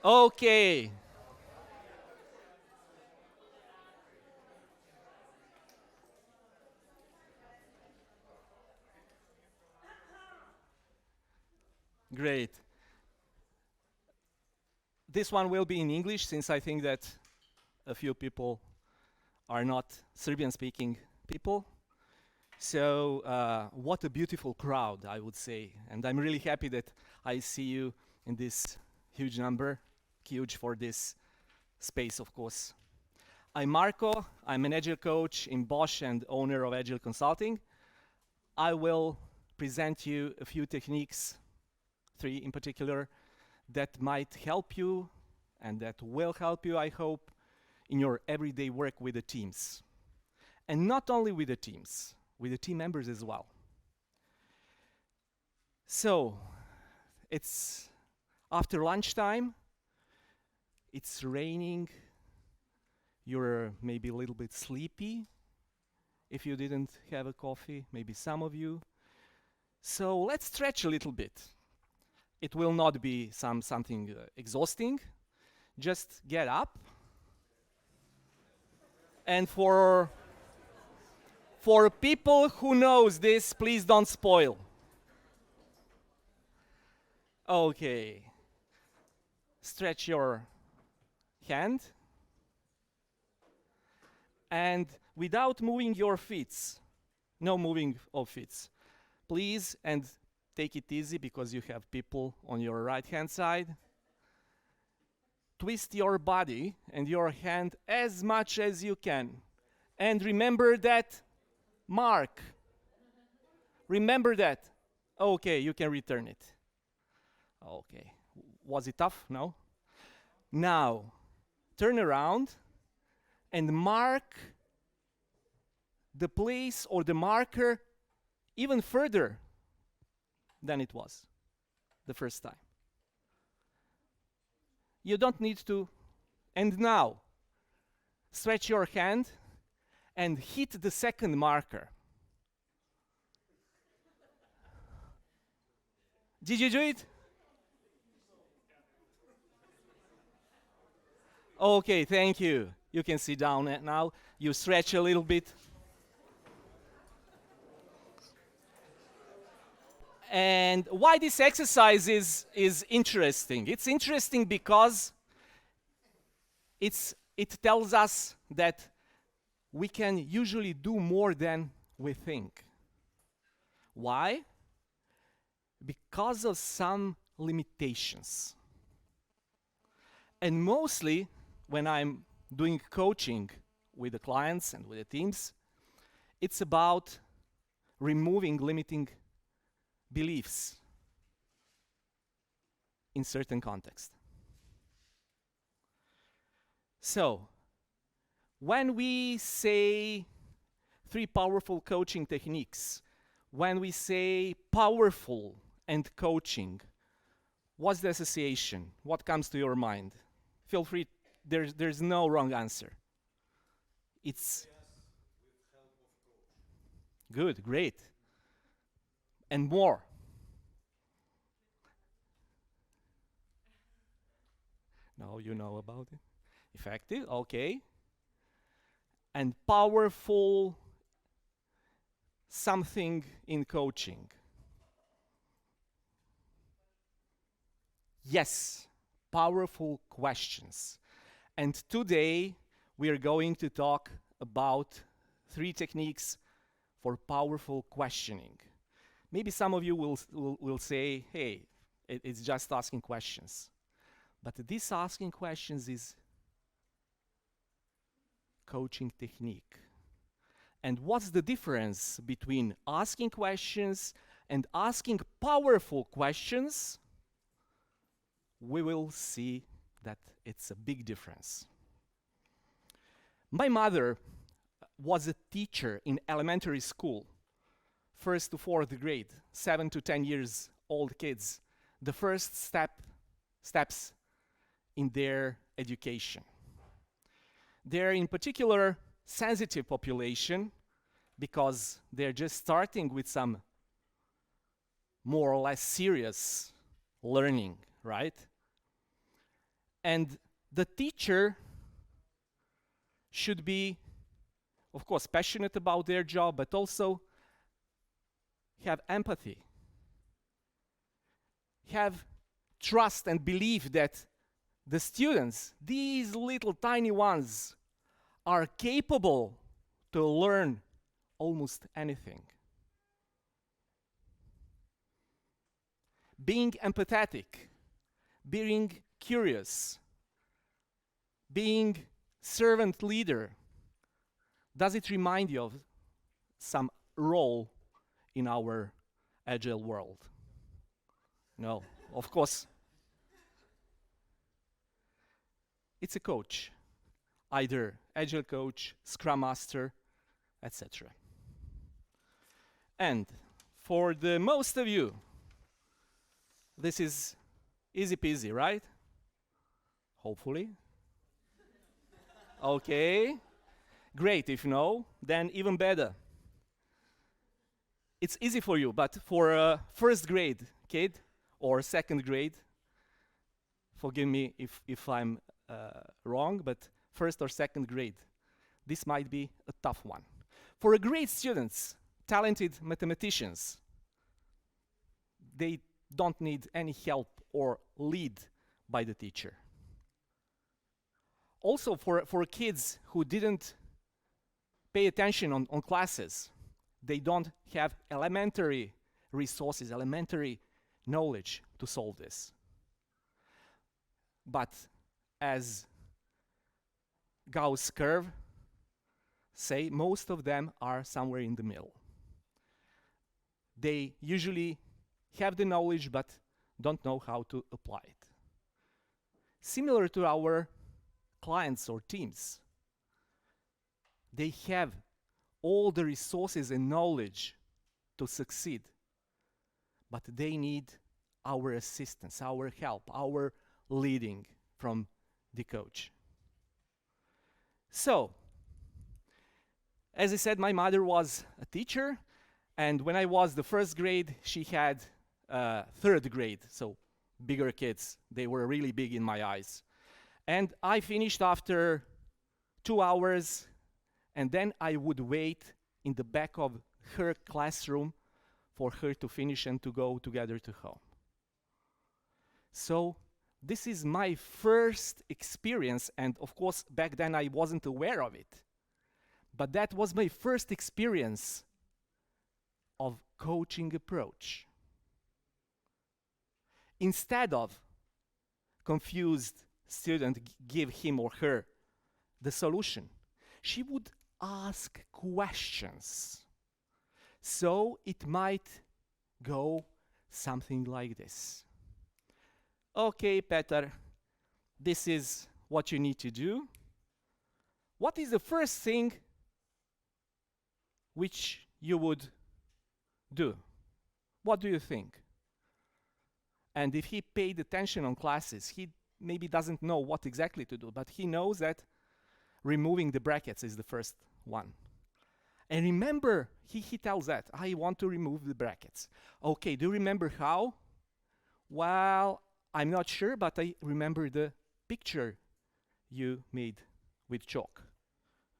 Okay. Great. This one will be in English since I think that a few people are not Serbian speaking people. So, what a beautiful crowd, I would say. And I'm really happy that I see you in this huge number, huge for this space, of course. I'm Marko, I'm an Agile coach in Bosch and owner of Agile Consulting. I will present you a few techniques, 3 in particular, that might help you and that will help you, I hope, in your everyday work with the teams. And not only with the teams, with the team members as well. So, it's after lunchtime, it's raining, you're maybe a little bit sleepy if you didn't have a coffee, maybe some of you. So let's stretch a little bit. It will not be something exhausting. Just get up. And for people who knows this, please don't spoil. Okay. Stretch your hand. And without moving your feet, no moving of feet, please, and take it easy because you have people on your right hand side. Twist your body and your hand as much as you can. And remember that mark. Remember that. Okay, you can return it. Okay. Was it tough? No? Now, turn around and mark the place or the marker even further than it was the first time. You don't need to. And now, stretch your hand and hit the second marker. Did you do it? Okay, thank you. You can sit down now. You stretch a little bit. And why this exercise is interesting? It's interesting because it tells us that we can usually do more than we think. Why? Because of some limitations. And mostly when I'm doing coaching with the clients and with the teams, it's about removing limiting beliefs in certain context. So, when we say 3 powerful coaching techniques, when we say powerful and coaching, what's the association? What comes to your mind? Feel free, there's no wrong answer. It's good, great. And more. No, you know about it. Effective, okay. And powerful something in coaching. Yes, powerful questions. And today we are going to talk about 3 techniques for powerful questioning. Maybe some of you will say, hey, it's just asking questions. But this asking questions is coaching technique. And what's the difference between asking questions and asking powerful questions? We will see that it's a big difference. My mother was a teacher in elementary school. 1st to 4th grade, 7 to 10 years old kids, the first steps in their education. They're in particular sensitive population because they're just starting with some more or less serious learning, right? And the teacher should be, of course, passionate about their job, but also have empathy, have trust and belief that the students, these little tiny ones, are capable to learn almost anything. Being empathetic, being curious, being servant leader, does it remind you of some role in our agile world? No, of course. It's a coach, either agile coach, scrum master, etc. And for the most of you, this is easy peasy, right? Hopefully. Okay. Great. If no, then even better. It's easy for you, but for a first grade kid or second grade, forgive me if I'm wrong, but first or second grade, this might be a tough one. For a great students, talented mathematicians, they don't need any help or lead by the teacher. Also, for kids who didn't pay attention on classes, they don't have elementary resources, elementary knowledge to solve this. But as Gauss curve say, most of them are somewhere in the middle. They usually have the knowledge but don't know how to apply it. Similar to our clients or teams, they have all the resources and knowledge to succeed, but they need our assistance, our help, our leading from the coach. So, as I said, my mother was a teacher, and when I was the first grade, she had third grade, so bigger kids. They were really big in my eyes. And I finished after 2 hours, and then I would wait in the back of her classroom for her to finish and to go together to home. So this is my first experience, and of course back then I wasn't aware of it, but that was my first experience of coaching approach. Instead of confused student give him or her the solution, she would ask questions. So it might go something like this. Okay, Peter, this is what you need to do. What is the first thing which you would do? What do you think? And if he paid attention on classes, he maybe doesn't know what exactly to do, but he knows that removing the brackets is the first one. And remember, he tells that, I want to remove the brackets. Okay, do you remember how? Well, I'm not sure, but I remember the picture you made with chalk.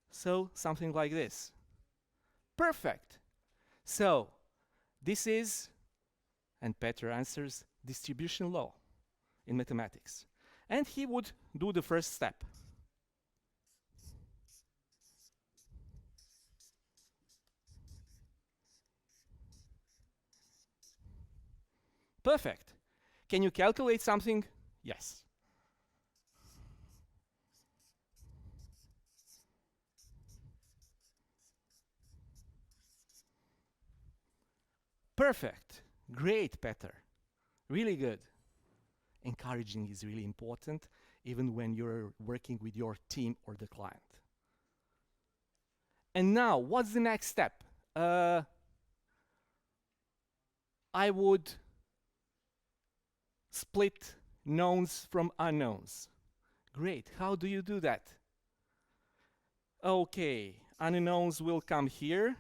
So, something like this. Perfect. So, this is, and Peter answers, distribution law in mathematics. And he would do the first step. Perfect. Can you calculate something? Yes. Perfect. Great, Peter. Really good. Encouraging is really important, even when you're working with your team or the client. And now, what's the next step? I would split knowns from unknowns. Great. How do you do that? Okay, unknowns will come here.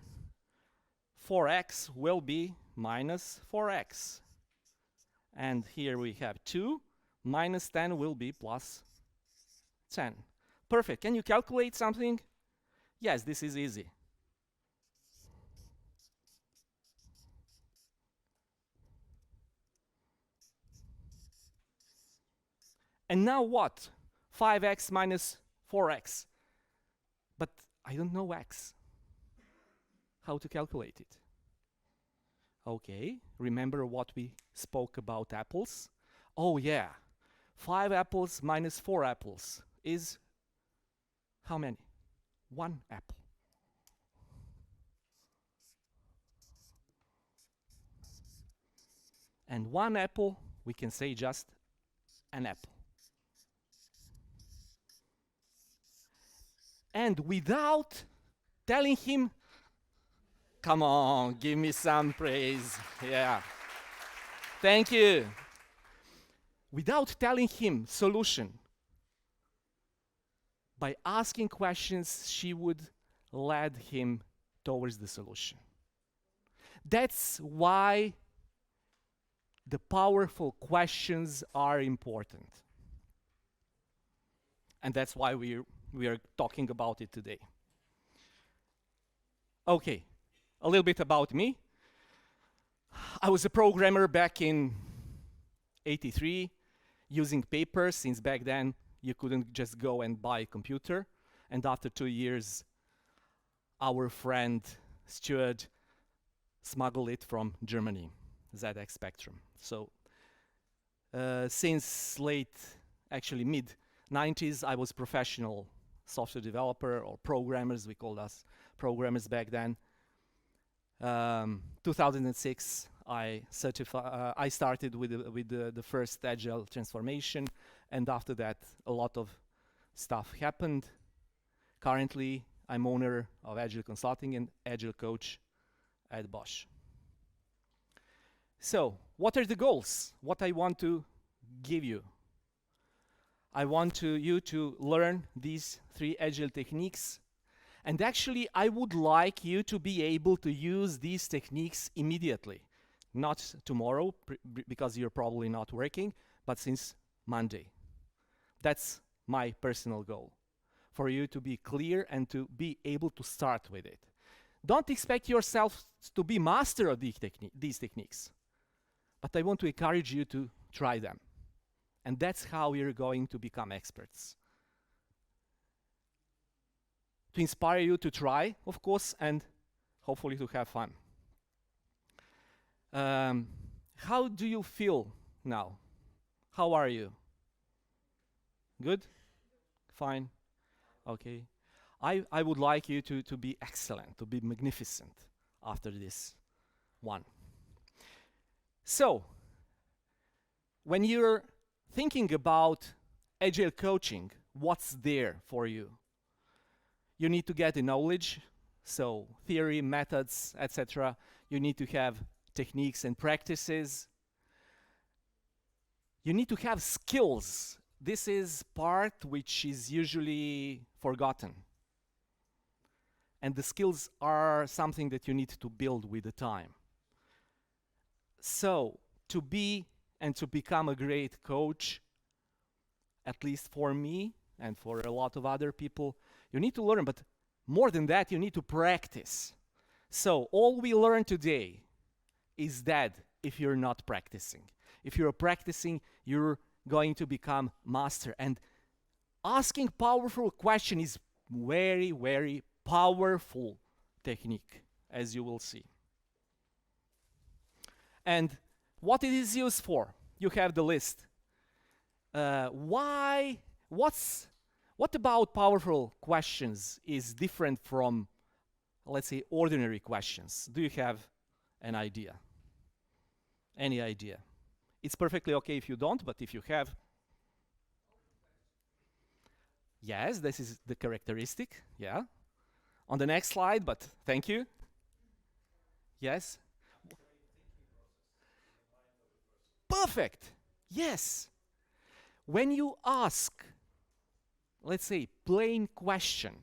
4x will be minus 4x. And here we have 2. Minus 10 will be plus 10. Perfect. Can you calculate something? Yes, this is easy. And now what? 5x minus 4x. But I don't know x. How to calculate it? Okay, remember what we spoke about apples? Oh yeah, 5 apples minus 4 apples is how many? 1 apple. And 1 apple, we can say just an apple. And without telling him, come on, give me some praise. Yeah. Thank you. Without telling him solution, by asking questions, she would lead him towards the solution. That's why the powerful questions are important. And that's why we are talking about it today. Okay, a little bit about me. I was a programmer back in '83, using paper, since back then you couldn't just go and buy a computer. And after 2 years, our friend Stuart smuggled it from Germany, ZX Spectrum. So since actually mid-90s, I was professional software developer, or programmers, we called us programmers back then. 2006, I started with the first Agile transformation, and after that, a lot of stuff happened. Currently, I'm owner of Agile Consulting and Agile Coach at Bosch. So, what are the goals? What I want to give you? I want you to learn these 3 Agile techniques. And actually, I would like you to be able to use these techniques immediately. Not tomorrow, because you're probably not working, but since Monday. That's my personal goal, for you to be clear and to be able to start with it. Don't expect yourself to be master of these techniques, but I want to encourage you to try them. And that's how you're going to become experts. To inspire you to try, of course, and hopefully to have fun. How do you feel now? How are you? Good? Fine? Okay. I would like you to be excellent, to be magnificent after this one. So, when you're thinking about Agile coaching, what's there for you? You need to get the knowledge, so theory, methods, etc. You need to have techniques and practices. You need to have skills. This is part which is usually forgotten. And the skills are something that you need to build with the time. So, to be and to become a great coach, at least for me and for a lot of other people, you need to learn, but more than that, you need to practice. So, all we learn today is dead if you're not practicing. If you're practicing, you're going to become master. And asking powerful questions is very, very powerful technique, as you will see. And what it is used for? You have the list. What about powerful questions is different from, let's say, ordinary questions? Do you have an idea? Any idea? It's perfectly okay if you don't, but if you have. Yes, this is the characteristic, yeah. On the next slide, but thank you. Yes? Perfect, yes. When you ask, let's say, plain question,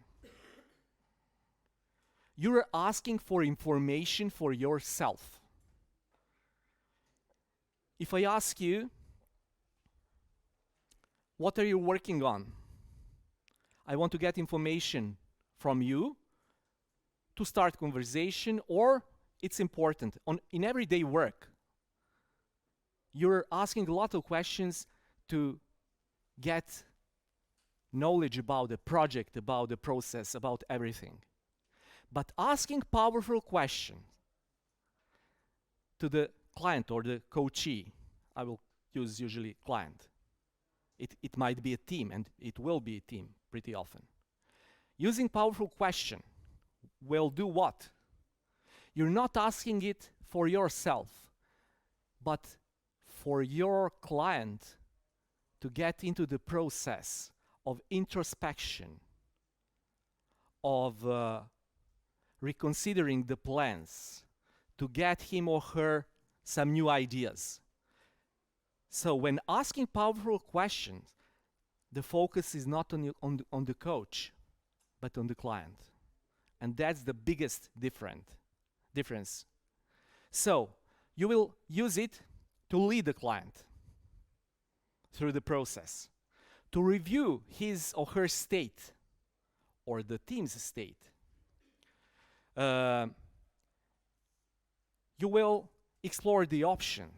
you're asking for information for yourself. If I ask you, what are you working on? I want to get information from you to start conversation, or it's important in everyday work. You're asking a lot of questions to get knowledge about the project, about the process, about everything. But asking powerful questions to the client or the coachee, I will use usually client. It might be a team, and it will be a team pretty often. Using powerful question will do what? You're not asking it for yourself, but for your client to get into the process of introspection, of reconsidering the plans, to get him or her some new ideas. So when asking powerful questions, the focus is not on the coach, but on the client. And that's the biggest difference. So you will use it to lead the client through the process, to review his or her state, or the team's state. You will explore the options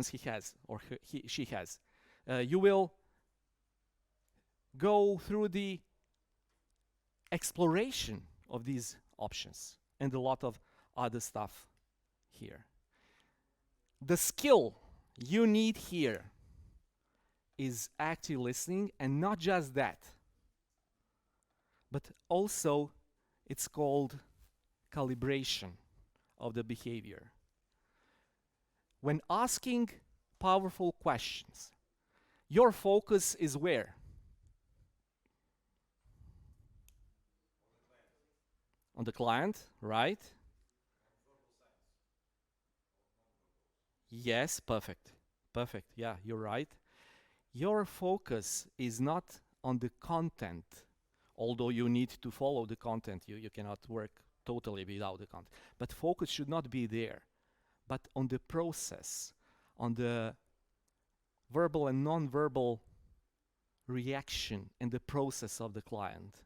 he has or she has. You will go through the exploration of these options and a lot of other stuff here. The skill you need here is active listening, and not just that, but also it's called calibration of the behavior. When asking powerful questions, your focus is where? On the client, right? Yes, perfect. Perfect, yeah, you're right. Your focus is not on the content, although you need to follow the content. You cannot work totally without the content. But focus should not be there, but on the process, on the verbal and non-verbal reaction and the process of the client.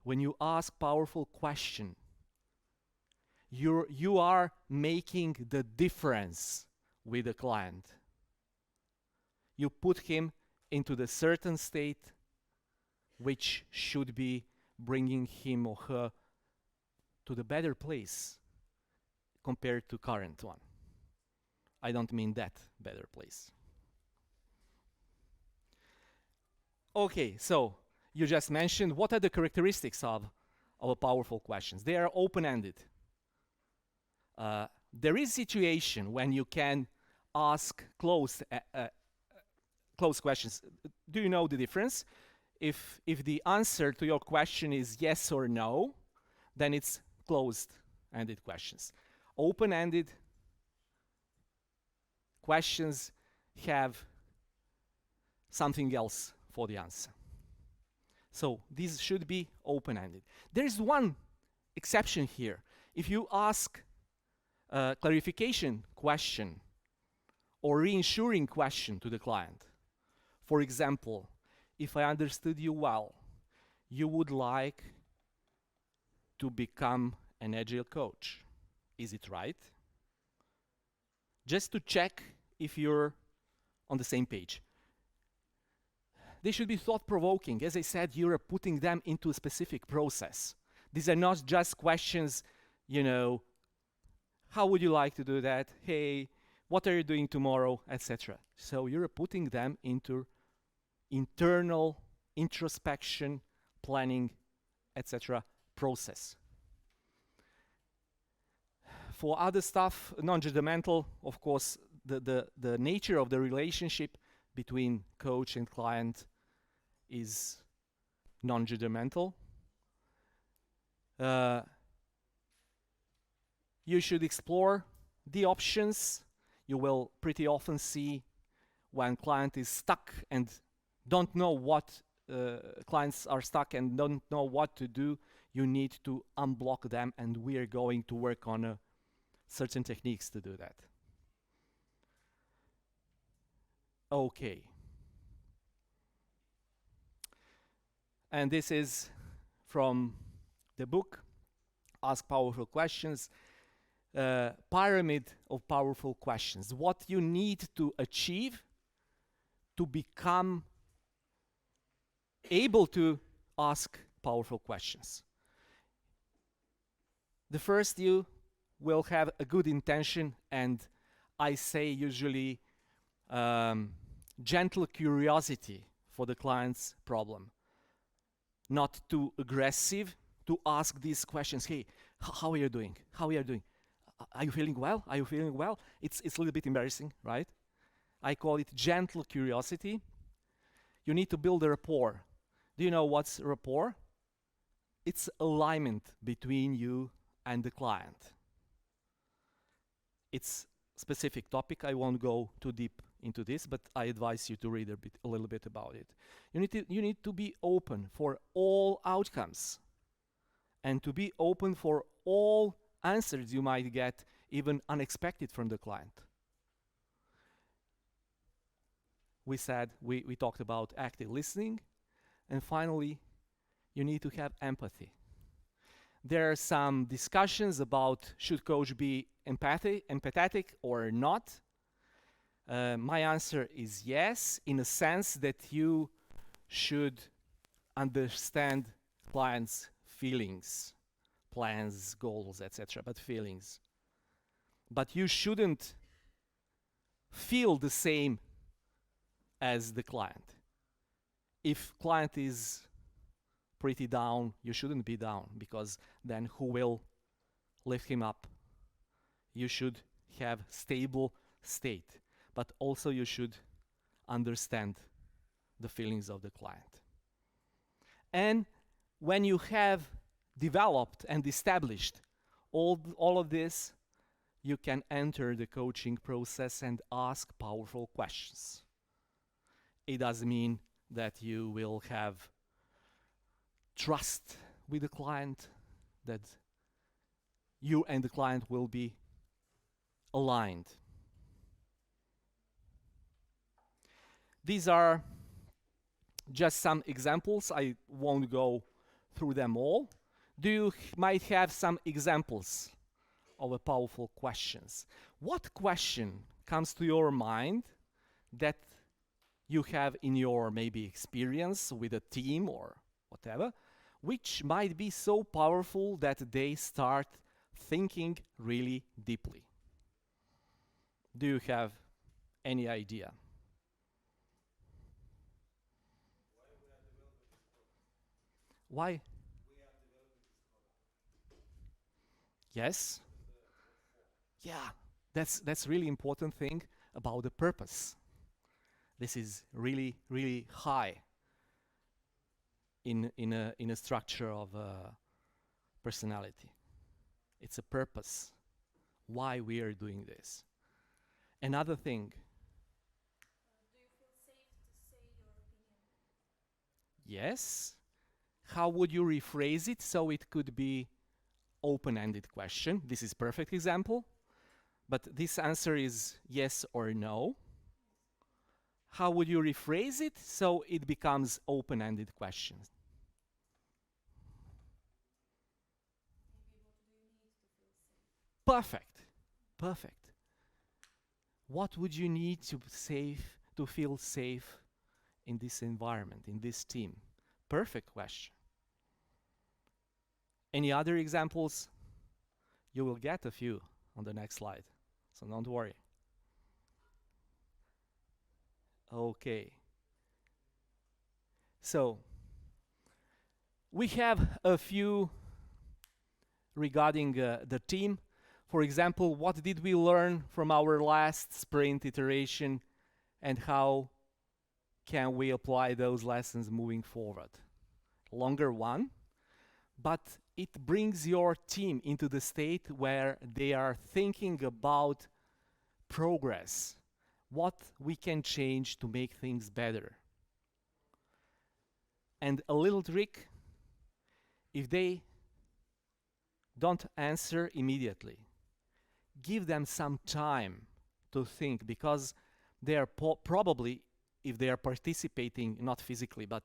When you ask powerful question, you are making the difference with the client. You put him into the certain state which should be bringing him or her to the better place compared to current one. I don't mean that better place. Okay, so you just mentioned what are the characteristics of powerful questions. They are open-ended. There is situation when you can ask closed questions. Do you know the difference? If the answer to your question is yes or no, then it's closed-ended questions. Open-ended questions have something else for the answer. So these should be open-ended. There is one exception here. If you ask a clarification question or reassuring question to the client, for example, if I understood you well, you would like to become an Agile coach. Is it right? Just to check if you're on the same page. They should be thought-provoking. As I said, you're putting them into a specific process. These are not just questions, you know, how would you like to do that? Hey, what are you doing tomorrow, etc. So you're putting them into internal introspection, planning, etc. process. For other stuff, non-judgmental, of course, the nature of the relationship between coach and client is non-judgmental. You should explore the options. You will pretty often see when client is stuck and don't know what clients are stuck and don't know what to do, you need to unblock them, and we are going to work on certain techniques to do that. Okay. And this is from the book, Ask Powerful Questions, pyramid of powerful questions. What you need to achieve to become able to ask powerful questions. The first, you will have a good intention, and I say usually gentle curiosity for the client's problem. Not too aggressive to ask these questions. Hey, how are you doing? How are you doing? Are you feeling well? Are you feeling well? It's a little bit embarrassing, right? I call it gentle curiosity. You need to build a rapport. Do you know what's rapport? It's alignment between you and the client. It's a specific topic. I won't go too deep into this, but I advise you to read a little bit about it. You need to be open for all outcomes and to be open for all answers you might get, even unexpected, from the client. We talked about active listening, and finally, you need to have empathy. There are some discussions about should coach be empathetic or not. My answer is yes, in a sense that you should understand clients' feelings, plans, goals, etc., but feelings. But you shouldn't feel the same as the client. If client is pretty down, you shouldn't be down, because then who will lift him up? You should have stable state, but also you should understand the feelings of the client. And when you have developed and established all of this, you can enter the coaching process and ask powerful questions. It does mean that you will have trust with the client, that you and the client will be aligned. These are just some examples. I won't go through them all. You might have some examples of powerful questions. What question comes to your mind that you have in your maybe experience with a team or whatever, which might be so powerful that they start thinking really deeply? Do you have any idea? Why? Yes. Yeah, that's really important thing about the purpose. This is really, really high in a structure of personality. It's a purpose why we are doing this. Another thing. Do you feel safe to say your opinion? Yes. How would you rephrase it so it could be open-ended question? This is perfect example, but this answer is yes or no. How would you rephrase it so it becomes open-ended question? Maybe what do you need to feel safe? Perfect. Perfect. What would you need to feel safe in this environment, in this team? Perfect question. Any other examples? You will get a few on the next slide, so don't worry. Okay. So, we have a few regarding the team. For example, what did we learn from our last sprint iteration, and how can we apply those lessons moving forward? Longer one, but it brings your team into the state where they are thinking about progress, what we can change to make things better. And a little trick, if they don't answer immediately, give them some time to think, because they are probably, if they are participating, not physically, but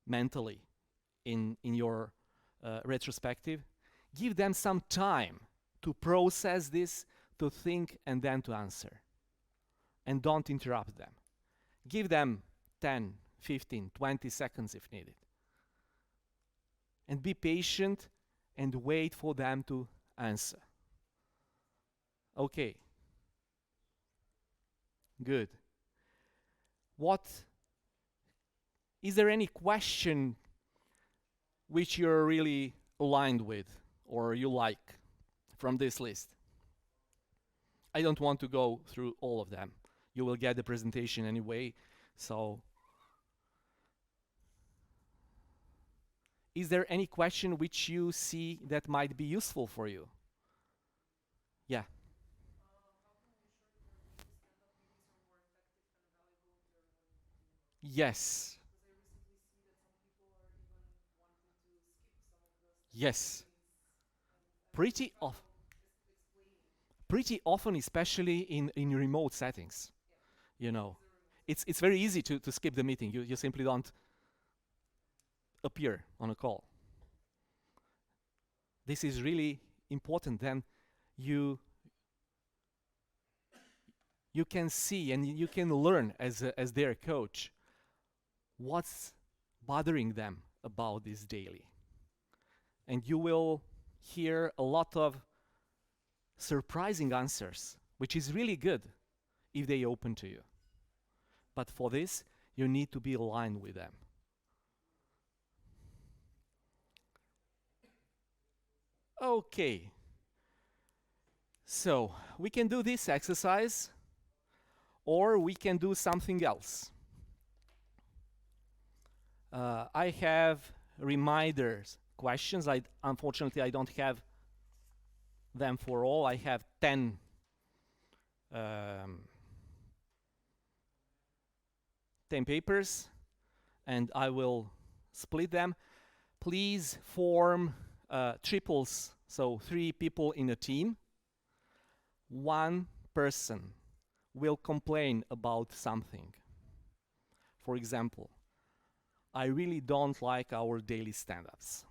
mentally, in your retrospective. Give them some time to process this, to think, and then to answer. And don't interrupt them. Give them 10, 15, 20 seconds if needed. And be patient and wait for them to answer. Okay. Good. What is there any question which you're really aligned with or you like from this list? I don't want to go through all of them. You will get the presentation anyway, so is there any question which you see that might be useful for you? Yeah. Yes. Yes. Pretty often. Pretty often, especially in remote settings, you know. It's very easy to skip the meeting. You simply don't appear on a call. This is really important. Then you can see and you can learn as their coach what's bothering them about this daily. And you will hear a lot of surprising answers, which is really good if they open to you. But for this, you need to be aligned with them. Okay. So we can do this exercise, or we can do something else. I have reminders, questions. Unfortunately, I don't have them for all. I have 10 10 papers, and I will split them. Please form triples, so 3 people in a team. 1 person will complain about something. For example, I really don't like our daily stand-ups.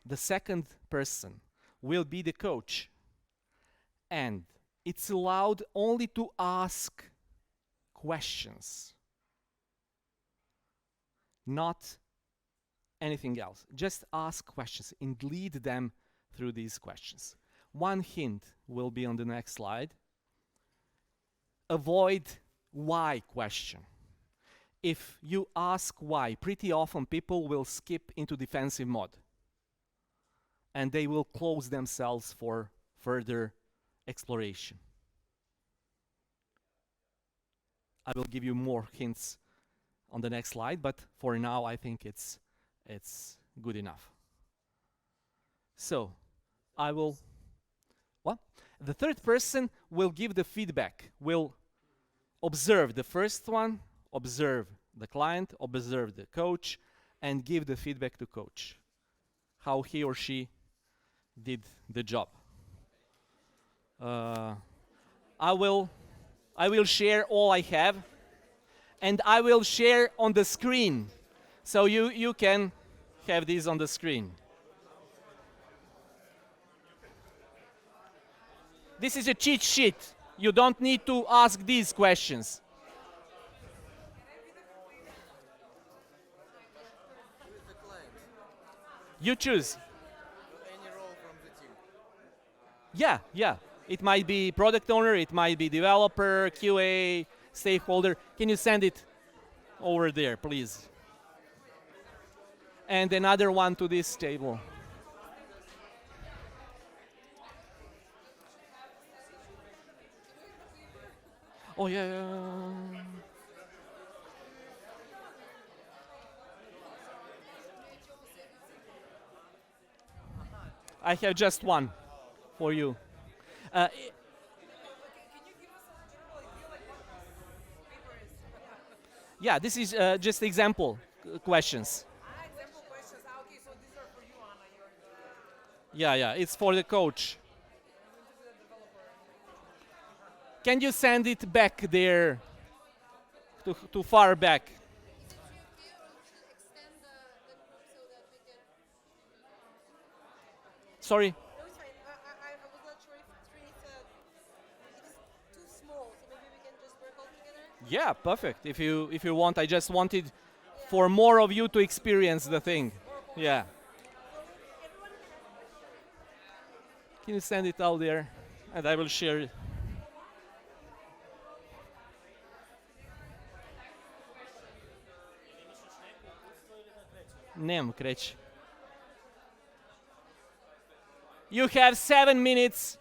The second person will be the coach, and it's allowed only to ask questions, not anything else. Just ask questions and lead them through these questions. 1 hint will be on the next slide. Avoid why question. If you ask why, pretty often people will skip into defensive mode and they will close themselves for further exploration. I will give you more hints on the next slide, but for now I think it's good enough. So I will, what? The third person will give the feedback, will observe the first one, observe the client, observe the coach, and give the feedback to coach, how he or she did the job. I will share all I have, and I will share on the screen, so you can have this on the screen. This is a cheat sheet. You don't need to ask these questions. You choose. Any role from the team? Yeah. It might be product owner, it might be developer, QA, stakeholder. Can you send it over there, please? And another one to this table. Oh, yeah. I have just one for you. Yeah, this is just example questions. Example questions. Okay, so these are for you, Anna. You're the Yeah, it's for the coach. developer. Can you send it back there, to far back? Sorry. No, it's fine. I was not sure if it is too small, so maybe we can just work all together. Yeah, perfect. If you want, I just wanted Yeah. for more of you to experience the thing. Yeah. So everyone can ask questions. Can you send it out there, and I will share it. Nemam kreći. You have 7 minutes.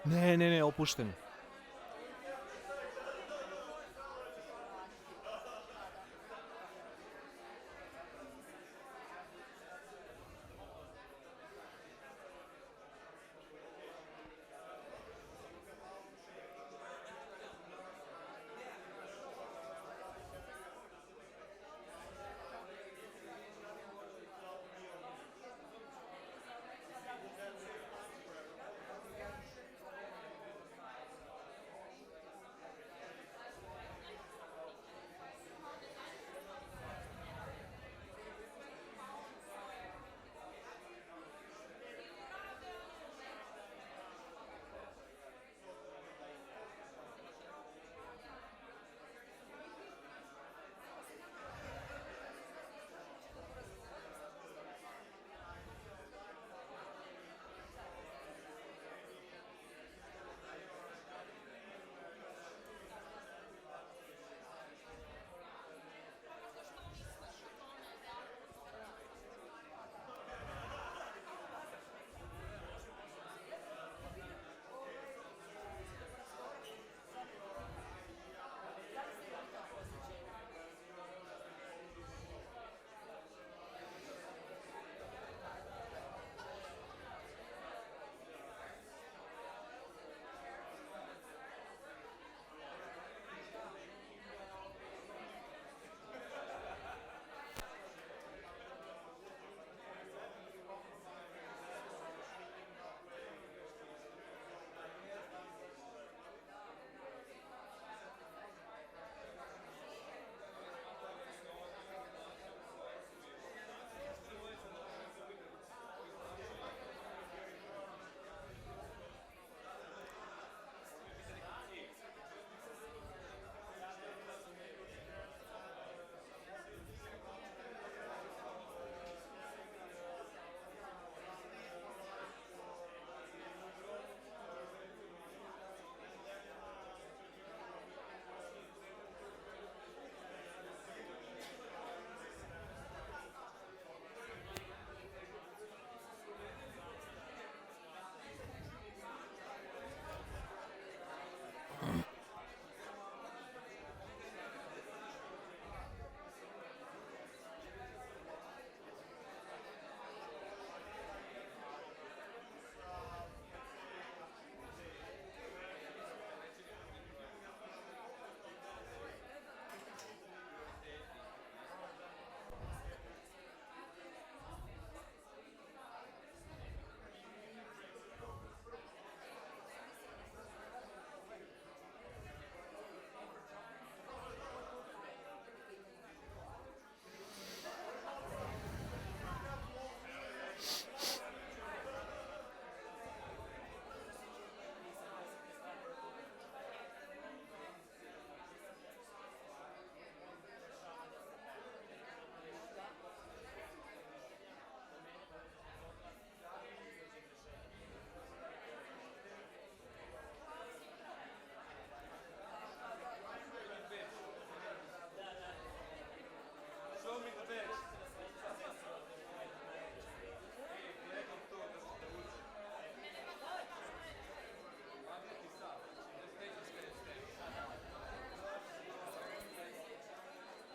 Ne, opušteno.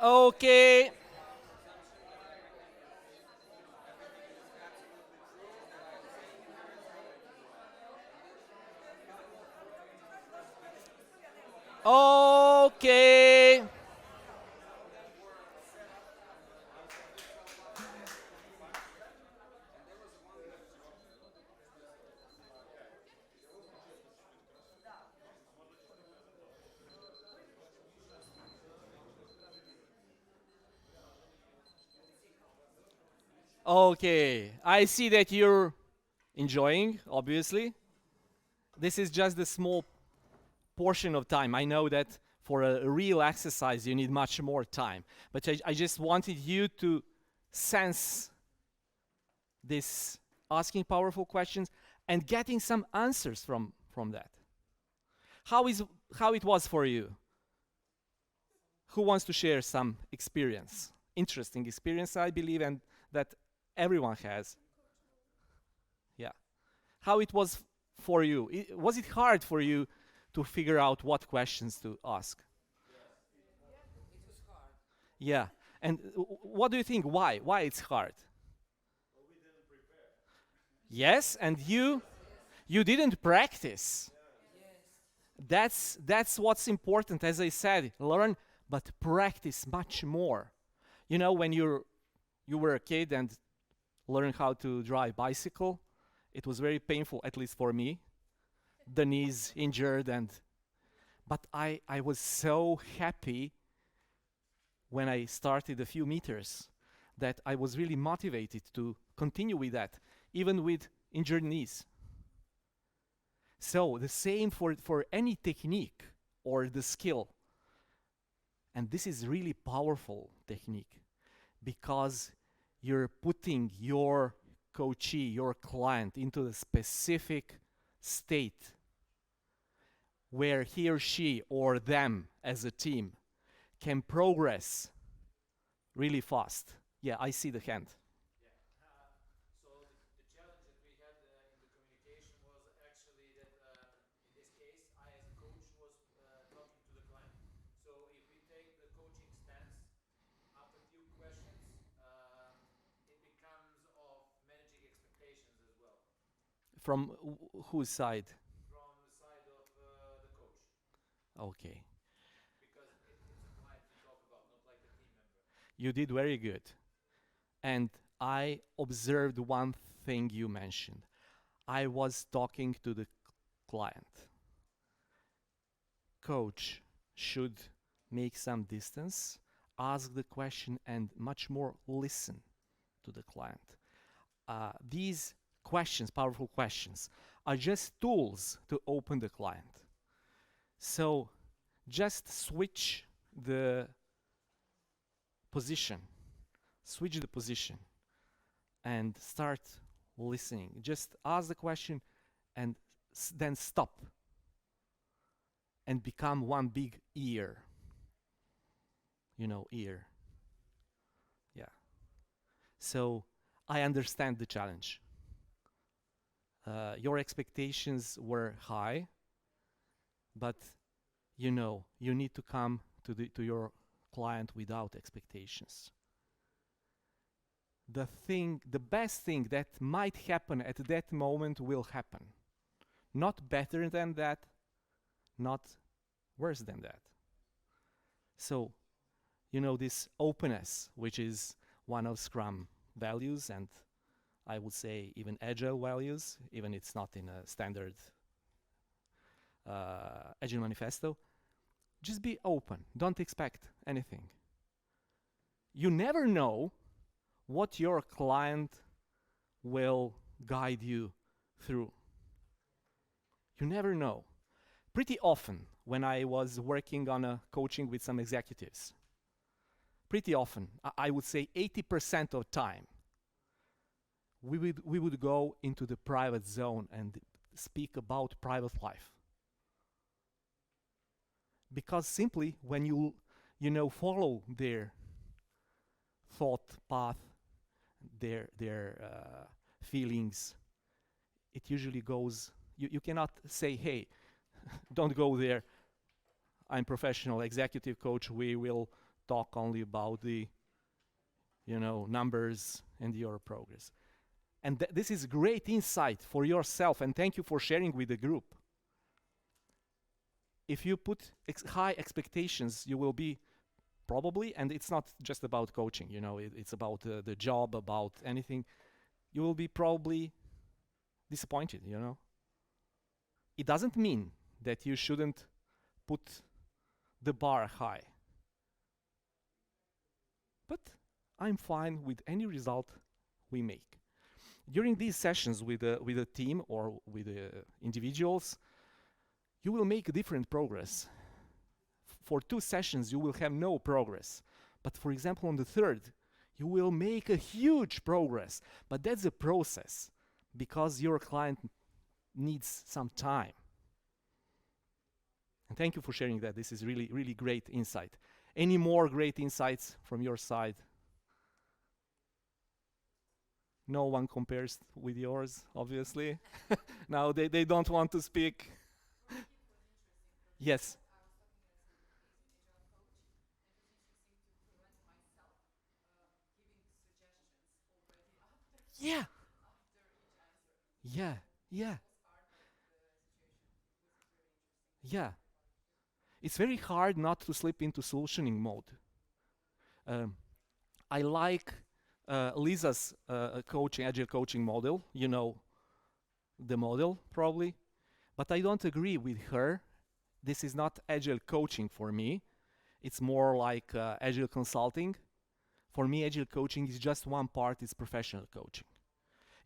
Okay. Okay. Okay. I see that you're enjoying, obviously. This is just a small portion of time. I know that for a real exercise you need much more time. But I just wanted you to sense this asking powerful questions and getting some answers from that. How it was for you? Who wants to share some experience? Interesting experience, I believe, and that everyone has. Yeah. How it was for you? Was it hard for you to figure out what questions to ask? Yeah. And what do you think? Why? Why it's hard? Yes, and you didn't practice. That's what's important. As I said, learn but practice much more. You know, when you were a kid and learned how to drive bicycle, it was very painful, at least for me. The knees injured, and but I was so happy when I started a few meters that I was really motivated to continue with that, even with injured knees. So the same for any technique or the skill. And this is really powerful technique because you're putting your coachee, your client, into a specific state where he or she or them as a team can progress really fast. Yeah, I see the hand. So the challenge that we had in the communication was actually that in this case, I as a coach was talking to the client. So if we take the coaching stance, after a few questions, it becomes of managing expectations as well From whose side? from the side of the coach, Okay. because it's a client you talk about, not like a team member. You did very good. And I observed one thing you mentioned. I was talking to the client. Coach should make some distance, ask the question, and much more listen to the client. These questions, powerful questions, are just tools to open the client. So just switch the position, and start listening. Just ask the question and then stop and become one big ear. You know, ear. Yeah. So I understand the challenge. Your expectations were high, but you know, you need to come to your client without expectations. The best thing that might happen at that moment will happen. Not better than that, not worse than that. So, you know, this openness, which is one of Scrum values, and I would say even Agile values, even it's not in a standard Agile manifesto, just be open. Don't expect anything. You never know what your client will guide you through. You never know. Pretty often, when I was working on a coaching with some executives, pretty often, I would say 80% of time, we would go into the private zone and speak about private life. Because simply, when you follow their thought path, their feelings, it usually goes. You cannot say, "Hey, don't go there. I'm professional executive coach. We will talk only about the, numbers and your progress. And this is great insight for yourself, and thank you for sharing with the group. If you put high expectations, you will be probably, and it's not just about coaching, it's about the job, about anything, you will be probably disappointed, It doesn't mean that you shouldn't put the bar high. But I'm fine with any result we make. During these sessions with a team or with individuals, you will make different progress. For 2 sessions, you will have no progress. But for example, on the 3rd, you will make a huge progress. But that's a process, because your client needs some time. And thank you for sharing that. This is really, really great insight. Any more great insights from your side? No one compares with yours, obviously. Now they don't want to speak. Yes. Yeah. Yeah. Yeah. Yeah. It's very hard not to slip into solutioning mode. I like Lisa's agile coaching model. You know the model, probably. But I don't agree with her. This is not agile coaching for me. It's more like agile consulting. For me, agile coaching is just one part. It's professional coaching.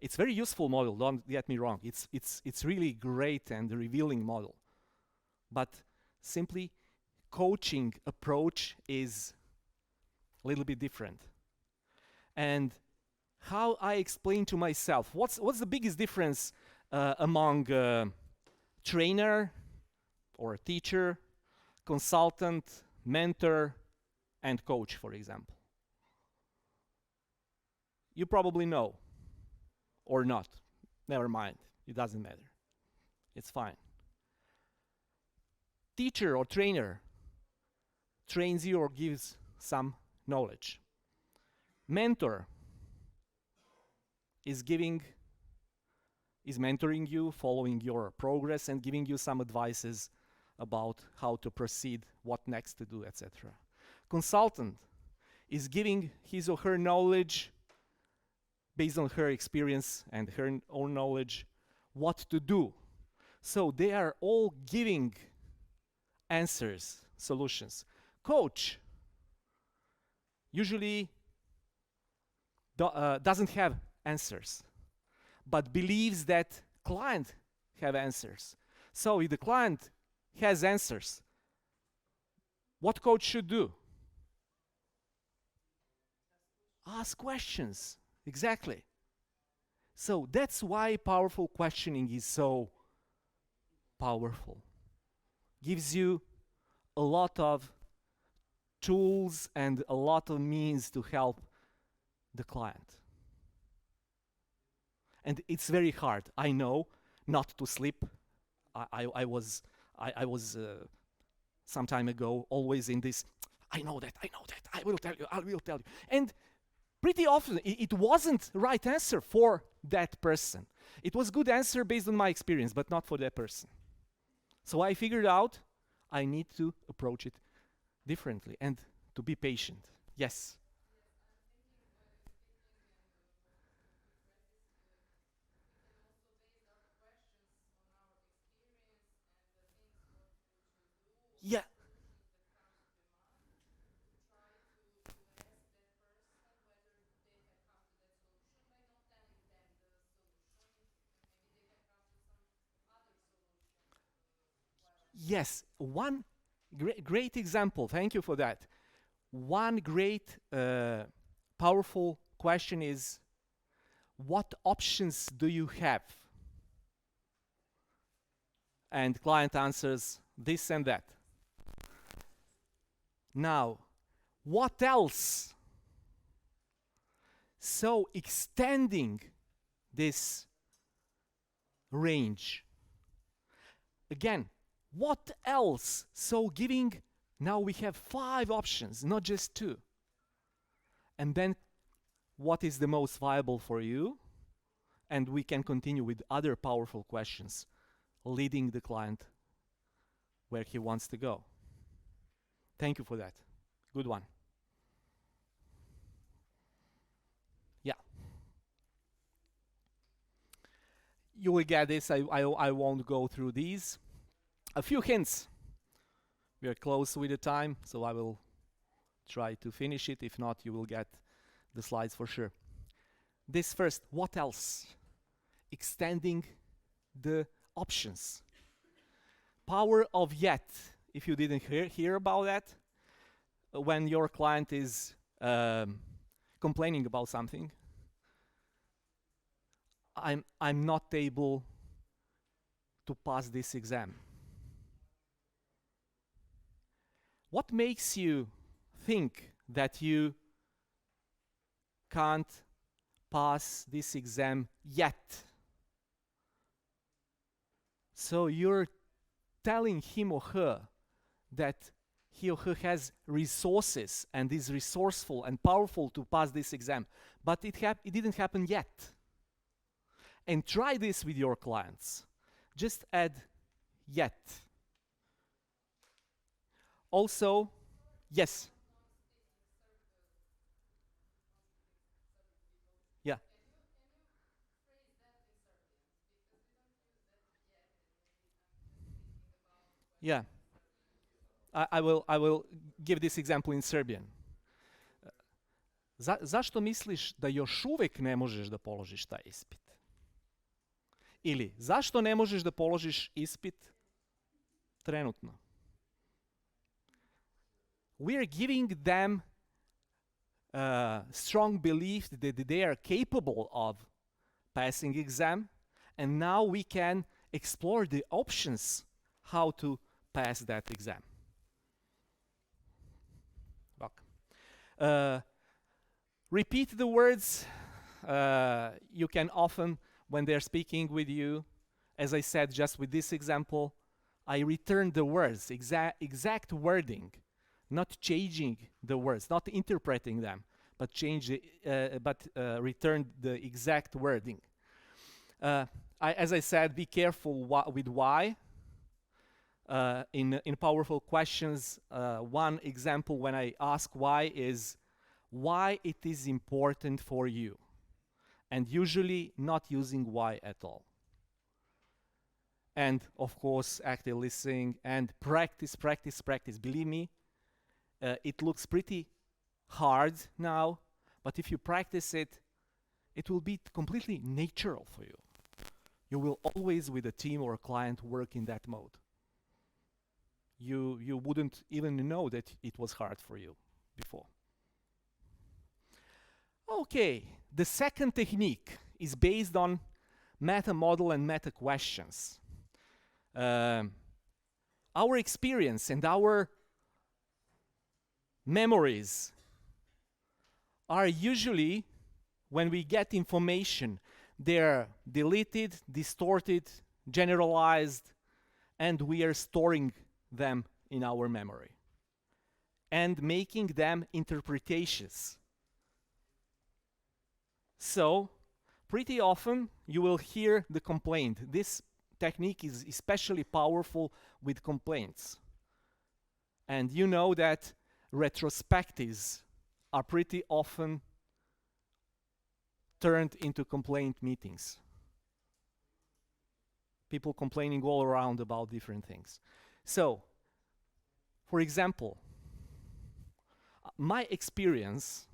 It's very useful model. Don't get me wrong. It's really great and revealing model. But simply coaching approach is a little bit different. And how I explain to myself, what's the biggest difference among trainer or a teacher, consultant, mentor, and coach, for example? You probably know, or not. Never mind, it doesn't matter. It's fine. Teacher or trainer trains you or gives some knowledge. Mentor is mentoring you, following your progress, and giving you some advices about how to proceed, what next to do, etc. Consultant is giving his or her knowledge based on her experience and her own knowledge, what to do. So they are all giving answers, solutions. Coach usually doesn't have answers, but believes that client have answers. So if the client has answers, what coach should do? Ask questions. Exactly. So that's why powerful questioning is so powerful. Gives you a lot of tools and a lot of means to help the client. And it's very hard, I know, not to sleep. I was some time ago always in this, I know that, I will tell you. And pretty often it wasn't right answer for that person. It was good answer based on my experience, but not for that person. So I figured out I need to approach it differently and to be patient. Yes. Yeah. Yes, one great example, thank you for that. One great powerful question is, what options do you have? And client answers this and that. Now, what else? So extending this range. Again, what else? So giving Now we have 5 options, not just 2. And then what is the most viable for you? And we can continue with other powerful questions, leading the client where he wants to go. Thank you for that. Good one. Yeah. You will get this. I won't go through these. A few hints. We are close with the time, so I will try to finish it. If not, you will get the slides for sure. This first, what else? Extending the options. Power of yet. If you didn't hear about that, when your client is complaining about something, I'm not able to pass this exam. What makes you think that you can't pass this exam yet? So you're telling him or her that he or her has resources and is resourceful and powerful to pass this exam, but it didn't happen yet. And try this with your clients. Just add yet. Also, yes. Yeah. Yeah. I will give this example in Serbian. Zašto misliš da još uvijek ne možeš da položiš taj ispit? Ili, zašto ne možeš da položiš ispit trenutno? We are giving them strong belief that they are capable of passing exam, and now we can explore the options how to pass that exam. Repeat the words. You can often, when they're speaking with you, as I said just with this example, I return the words, exact wording, not changing the words, not interpreting them, but return the exact wording. As I said, be careful with why. In powerful questions, one example when I ask why is why it is important for you, and usually not using why at all. And of course, active listening and practice. Believe me, it looks pretty hard now, but if you practice it, it will be completely natural for you. You will always, with a team or a client, work in that mode. You wouldn't even know that it was hard for you before. Okay, the second technique is based on meta model and meta questions. Our experience and our memories are usually, when we get information, they're deleted, distorted, generalized, and we are storing them in our memory and making them interpretations. So, pretty often you will hear the complaint. This technique is especially powerful with complaints. And you know that retrospectives are pretty often turned into complaint meetings. People complaining all around about different things. So, for example, my experience,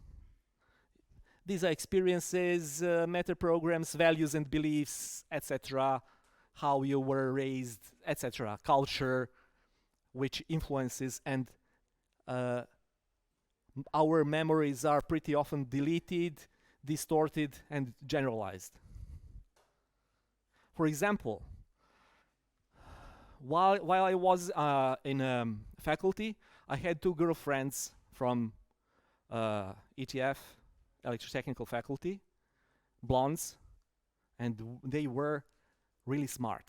these are experiences, meta programs, values and beliefs, etc., how you were raised, etc., culture, which influences, and our memories are pretty often deleted, distorted, and generalized. For example, while I was in faculty, I had 2 girlfriends from ETF, electrotechnical faculty, blondes, and they were really smart.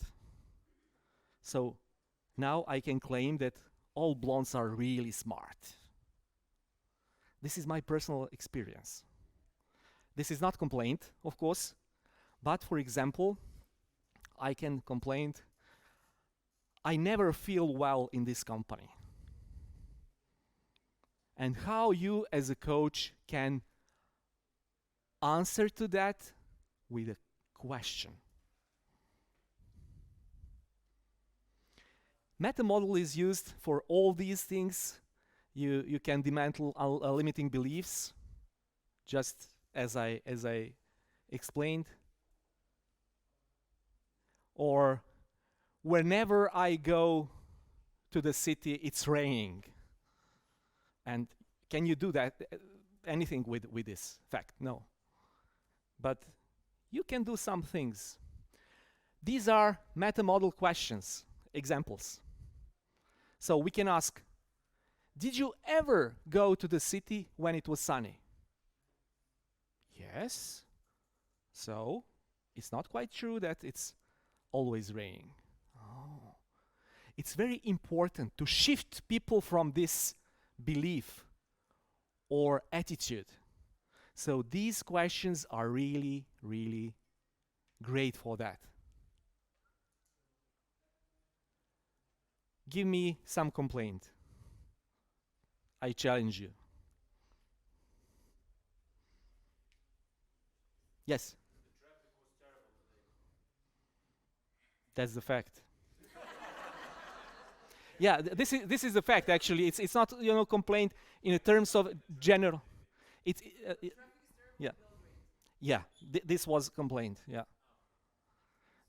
So now I can claim that all blondes are really smart. This is my personal experience. This is not complaint, of course, but for example, I can complain, I never feel well in this company. And how you as a coach can answer to that with a question. Meta model is used for all these things. You can dismantle limiting beliefs, just as I explained. Or whenever I go to the city, it's raining. And can you do that? Anything with this fact? No. But you can do some things. These are meta model questions, examples. So we can ask, did you ever go to the city when it was sunny? Yes. So it's not quite true that it's always raining. Oh. It's very important to shift people from this belief or attitude. So these questions are really, really great for that. Give me some complaint. I challenge you. Yes? The traffic was terrible today. That's the fact. Yeah, this is the fact. Actually, it's not complaint in terms of general. It's yeah, yeah. This was complaint. Yeah.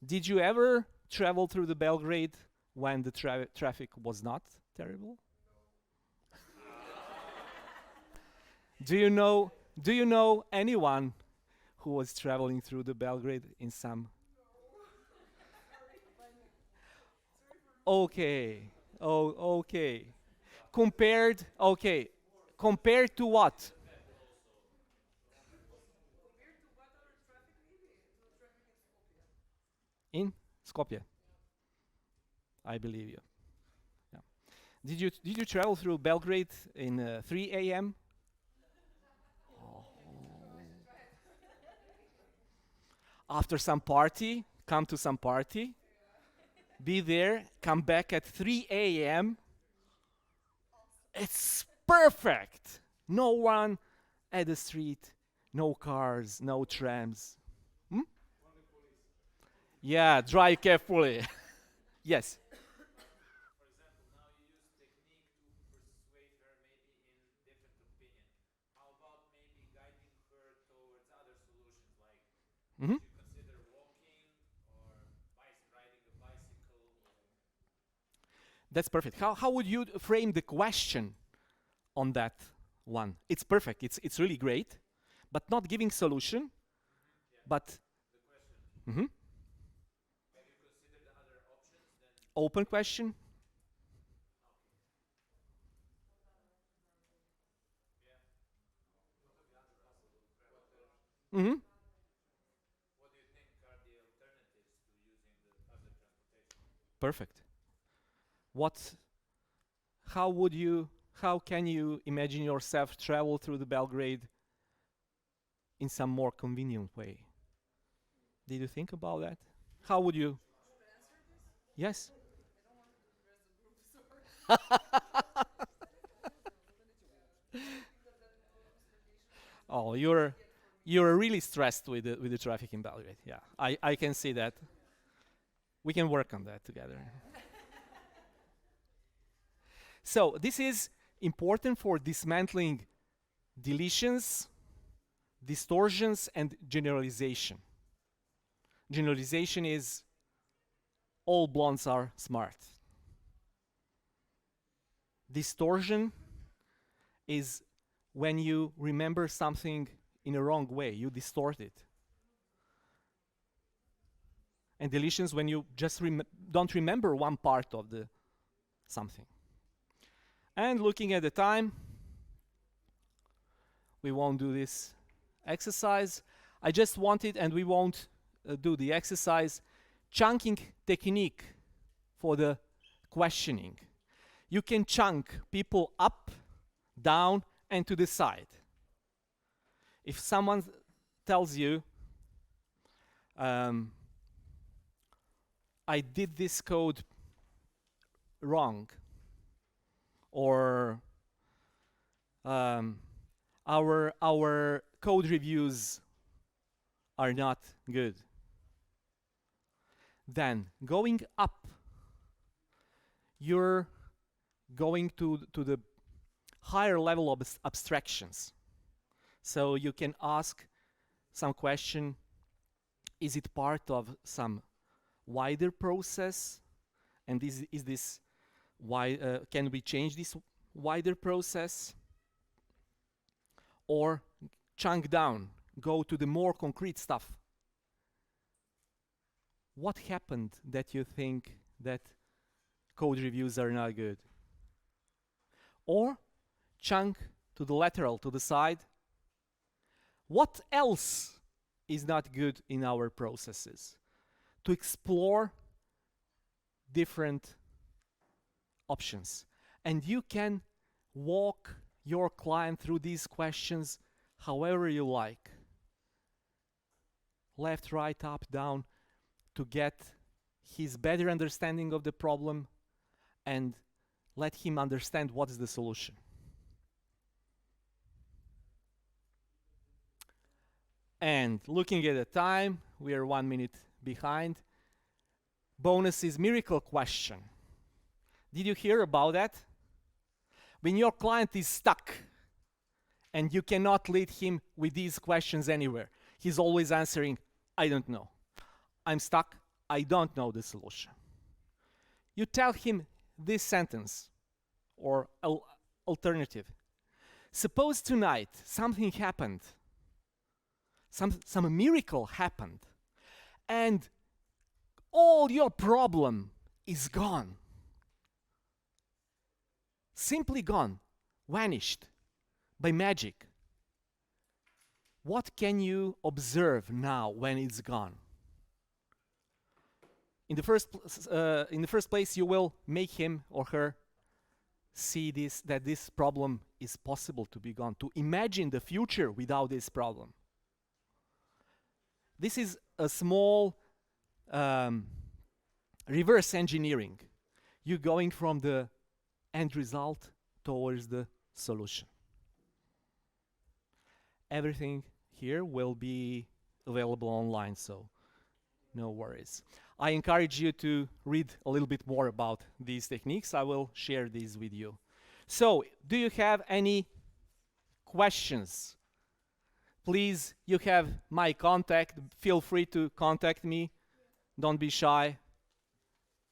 Did you ever travel through the Belgrade when the traffic was not terrible? Do you know anyone who was traveling through the Belgrade in some? Okay. Oh, okay. Compared to what? In Skopje. I believe you. Yeah. Did you travel through Belgrade in 3 a.m.? After some party, come to some party, be there, come back at 3 a.m. It's perfect. No one at the street, no cars, no trams. Yeah, drive carefully. Yes. For example, now you use technique to persuade her maybe in different opinion. How about maybe guiding her towards other solutions, like Mhm. you consider walking or riding a bicycle or That's perfect. How would you frame the question on that one? It's perfect. It's really great, but not giving solution, but the question. mhm, Have you considered other options than open question. Mhm. what do you think are the alternatives to using the other transportation? Perfect. How can you imagine yourself travel through the Belgrade in some more convenient way? Did you think about that? How would you? Yes. Oh, you're really stressed with the traffic in Belgrade. Yeah, I can see that. We can work on that together. So this is important for dismantling deletions, distortions, and generalization. Generalization is all blondes are smart. Distortion is when you remember something in a wrong way, you distort it. And deletions when you just don't remember one part of the something. And looking at the time, we won't do this exercise. I just wanted, and we won't do the exercise, chunking technique for the questioning. you can chunk people up, down, and to the side. If someone tells you, I did this code wrong, or our code reviews are not good, then going up, you're going to the higher level of abstractions. So you can ask some question: is it part of some wider process? And is this why can we change this wider process? Or chunk down, go to the more concrete stuff. What happened that you think that code reviews are not good? Or chunk to the lateral, to the side. What else is not good in our processes? To explore different options. And you can walk your client through these questions however you like. Left, right, up, down, to get his better understanding of the problem and let him understand what is the solution. And looking at the time, we are 1 minute behind. Bonus is miracle question. Did you hear about that? When your client is stuck and you cannot lead him with these questions anywhere, he's always answering, I don't know. I'm stuck, I don't know the solution. You tell him this sentence or alternative. Suppose tonight something happened, some miracle happened, and all your problem is gone. Simply gone, vanished by magic. What can you observe now when it's gone? In the first place, you will make him or her see that this problem is possible to be gone, to imagine the future without this problem. This is a small reverse engineering. You're going from the end result towards the solution. Everything here will be available online, so no worries. I encourage you to read a little bit more about these techniques. I will share these with you. So, do you have any questions? Please, you have my contact. Feel free to contact me. Don't be shy.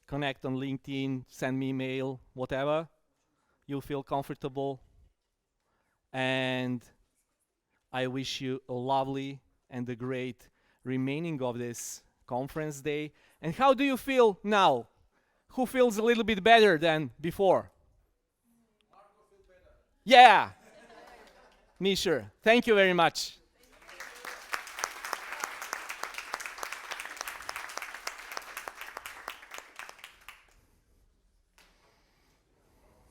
Connect on LinkedIn, send me email, whatever. You'll feel comfortable. And I wish you a lovely and a great remaining of this conference day. And how do you feel now? Who feels a little bit better than before? Marko feels better. Yeah! Me sure. Thank you very much.